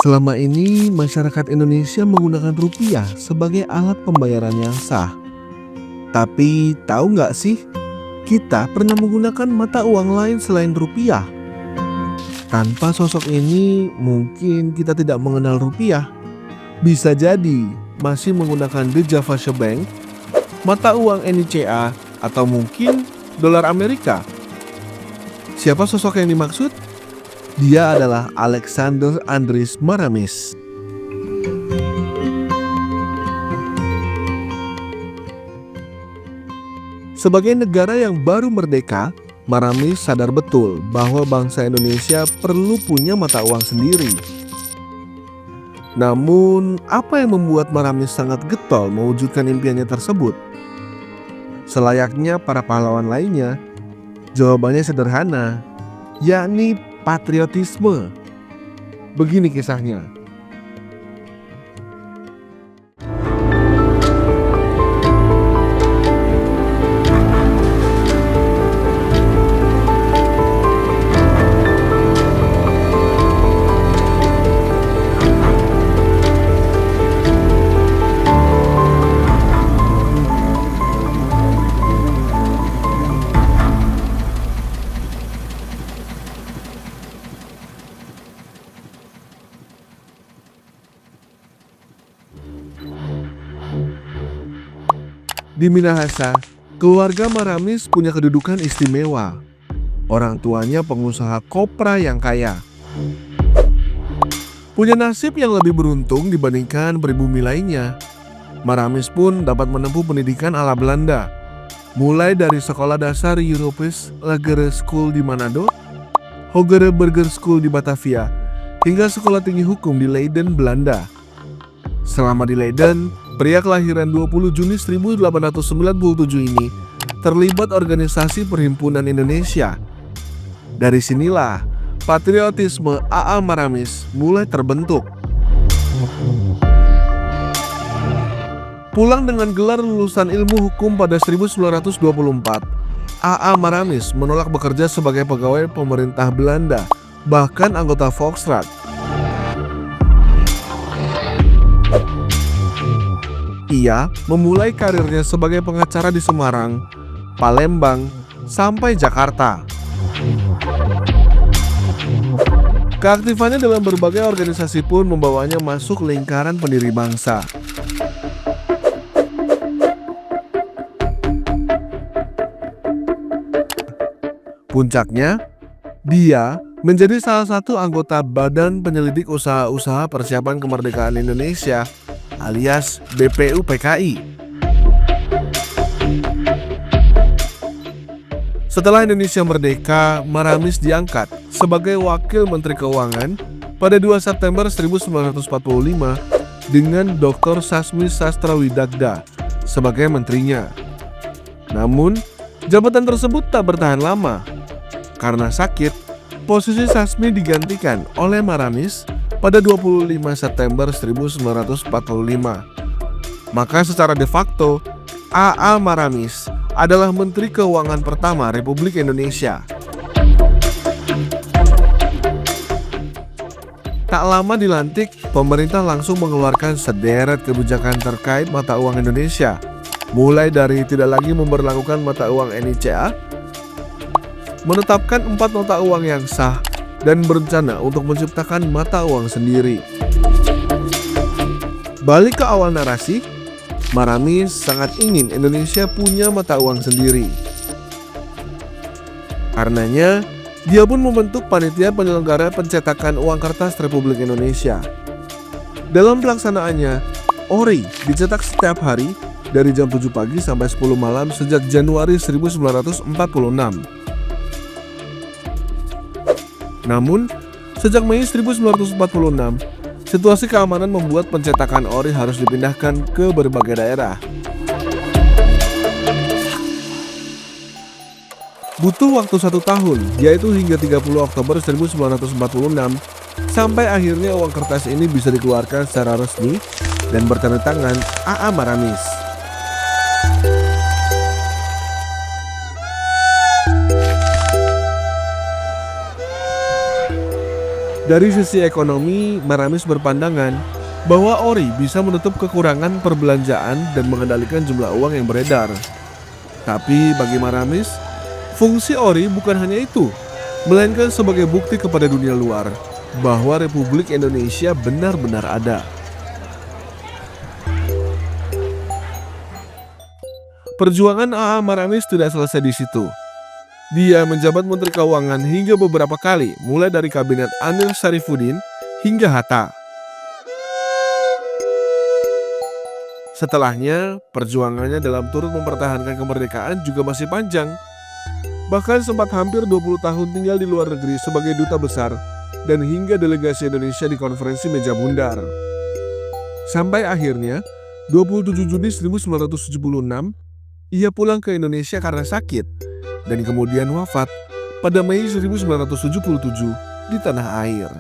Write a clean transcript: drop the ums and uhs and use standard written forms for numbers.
Selama ini, masyarakat Indonesia menggunakan rupiah sebagai alat pembayaran yang sah. Tapi tahu nggak sih, kita pernah menggunakan mata uang lain selain rupiah. Tanpa sosok ini, mungkin kita tidak mengenal rupiah. Bisa jadi masih menggunakan The Javasia Bank, mata uang NICA, atau mungkin dolar Amerika. Siapa sosok yang dimaksud? Dia adalah Alexander Andries Maramis. Sebagai negara yang baru merdeka, Maramis sadar betul bahwa bangsa Indonesia perlu punya mata uang sendiri. Namun, apa yang membuat Maramis sangat getol mewujudkan impiannya tersebut? Selayaknya para pahlawan lainnya, jawabannya sederhana, yakni patriotisme. Begini kisahnya. Di Minahasa, keluarga Maramis punya kedudukan istimewa. Orang tuanya pengusaha kopra yang kaya. Punya nasib yang lebih beruntung dibandingkan pribumi lainnya. Maramis pun dapat menempuh pendidikan ala Belanda. Mulai dari sekolah dasar Europese Lagere School di Manado, Hogere Burger School di Batavia, hingga sekolah tinggi hukum di Leiden, Belanda. Selama di Leiden, pria kelahiran 20 Juni 1897 ini terlibat organisasi Perhimpunan Indonesia. Dari sinilah patriotisme A.A. Maramis mulai terbentuk. Pulang dengan gelar lulusan ilmu hukum pada 1924, A.A. Maramis menolak bekerja sebagai pegawai pemerintah Belanda, bahkan anggota Volksraad. Ia memulai karirnya sebagai pengacara di Semarang, Palembang, sampai Jakarta. Keaktifannya dalam berbagai organisasi pun membawanya masuk lingkaran pendiri bangsa. Puncaknya, dia menjadi salah satu anggota Badan Penyelidik Usaha-Usaha Persiapan Kemerdekaan Indonesia alias BPUPKI. Setelah Indonesia merdeka, Maramis diangkat sebagai Wakil Menteri Keuangan pada 2 September 1945 dengan Dr. Sasmi Sastrawidagda sebagai menterinya. Namun, jabatan tersebut tak bertahan lama. Karena sakit, posisi Sasmi digantikan oleh Maramis pada 25 September 1945. Maka secara de facto, A.A. Maramis adalah Menteri Keuangan pertama Republik Indonesia. Tak lama dilantik, pemerintah langsung mengeluarkan sederet kebijakan terkait mata uang Indonesia. Mulai dari tidak lagi memberlakukan mata uang NICA, menetapkan 4 mata uang yang sah, dan berencana untuk menciptakan mata uang sendiri. Balik ke awal narasi, Maramis sangat ingin Indonesia punya mata uang sendiri. Karenanya, dia pun membentuk panitia penyelenggara pencetakan uang kertas Republik Indonesia. Dalam pelaksanaannya, ori dicetak setiap hari dari jam 7 pagi sampai 10 malam sejak Januari 1946. Namun, sejak Mei 1946, situasi keamanan membuat pencetakan ori harus dipindahkan ke berbagai daerah. Butuh waktu 1 tahun, yaitu hingga 30 Oktober 1946, sampai akhirnya uang kertas ini bisa dikeluarkan secara resmi dan bertanda tangan A.A. Maramis. Dari sisi ekonomi, Maramis berpandangan bahwa ORI bisa menutup kekurangan perbelanjaan dan mengendalikan jumlah uang yang beredar. Tapi bagi Maramis, fungsi ORI bukan hanya itu, melainkan sebagai bukti kepada dunia luar bahwa Republik Indonesia benar-benar ada. Perjuangan A.A. Maramis tidak selesai di situ. Dia menjabat Menteri Keuangan hingga beberapa kali, mulai dari kabinet Anil Syarifudin hingga Hatta. Setelahnya, perjuangannya dalam turut mempertahankan kemerdekaan juga masih panjang. Bahkan sempat hampir 20 tahun tinggal di luar negeri sebagai duta besar dan hingga delegasi Indonesia di konferensi meja bundar. Sampai akhirnya, 27 Juni 1976, ia pulang ke Indonesia karena sakit dan kemudian wafat pada Mei 1977 di tanah air.